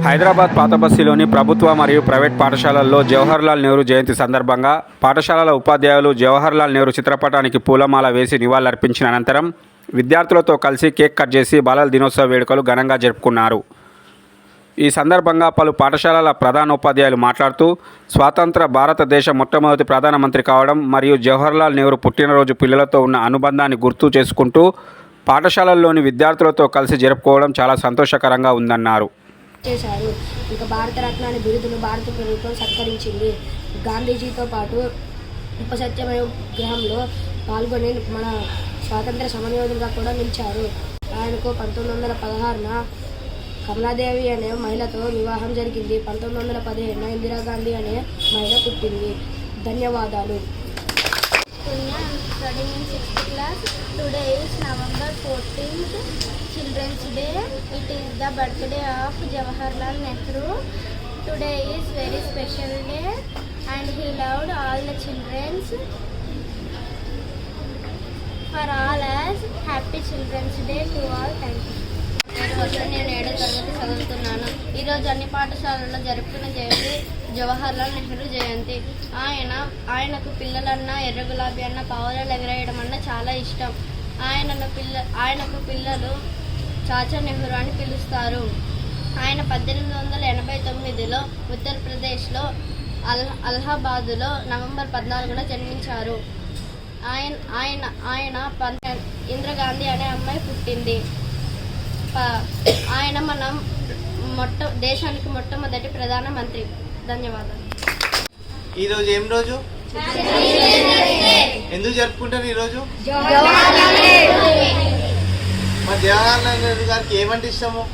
హైదరాబాద్ పాతబస్తీలోని ప్రభుత్వ మరియు ప్రైవేట్ పాఠశాలల్లో జవహర్లాల్ నెహ్రూ జయంతి సందర్భంగా పాఠశాలల ఉపాధ్యాయులు జవహర్లాల్ నెహ్రూ చిత్రపటానికి పూలమాల వేసి నివాళులర్పించిన అనంతరం విద్యార్థులతో కలిసి కేక్ కట్ చేసి బాలల దినోత్సవ వేడుకలు ఘనంగా జరుపుకున్నారు. ఈ సందర్భంగా పలు పాఠశాలల ప్రధానోపాధ్యాయులు మాట్లాడుతూ స్వాతంత్ర భారతదేశ మొట్టమొదటి ప్రధానమంత్రి కావడం మరియు జవహర్లాల్ నెహ్రూ పుట్టినరోజు పిల్లలతో ఉన్న అనుబంధాన్ని గుర్తు చేసుకుంటూ పాఠశాలల్లోని విద్యార్థులతో కలిసి జరుపుకోవడం చాలా సంతోషకరంగా ఉందన్నారు. చేశారు. ఇంకా భారతరత్న అనే బిరుదును భారత ప్రభుత్వం సత్కరించింది. గాంధీజీతో పాటు ఉపసత్యాగ్రహంలో పాల్గొని మన స్వాతంత్ర సమరయోధులుగా కూడా నిలిచారు. ఆయనకు 1916న కమలాదేవి అనే మహిళతో వివాహం జరిగింది. 1915న ఇందిరాగాంధీ అనే మహిళ పుట్టింది. ధన్యవాదాలు. Today is November 14th, Children's Day. It is the birthday of Jawaharlal Nehru. Today is very special day and he loved all the children. For all us, happy Children's Day to all. Thank you. నేను 7వ తరగతి చదువుతున్నాను. ఈరోజు అన్ని పాఠశాలల్లో జరుపుకున్న జయంతి జవహర్లాల్ నెహ్రూ జయంతి. ఆయనకు పిల్లలన్నా ఎర్ర గులాబీ అన్న పావురాలు ఎగరేయడం అన్న చాలా ఇష్టం. ఆయనకు పిల్లలు చాచా నెహ్రూ అని పిలుస్తారు. ఆయన 1889లో ఉత్తరప్రదేశ్లో అలహాబాదులో నవంబర్ 14న జన్మించారు. ఆయన ఇందిరాగాంధీ అనే అమ్మాయి పుట్టింది. ఆయన దేశానికి మొట్టమొదటి ప్రధానమంత్రి. ధన్యవాదాలు. ఈరోజు ఏం రోజు? ఎందుకు జరుపుకుంటారు ఈరోజు? మా జవహర్లాల్ నెహ్రూ గారికి ఏమంటే ఇష్టము?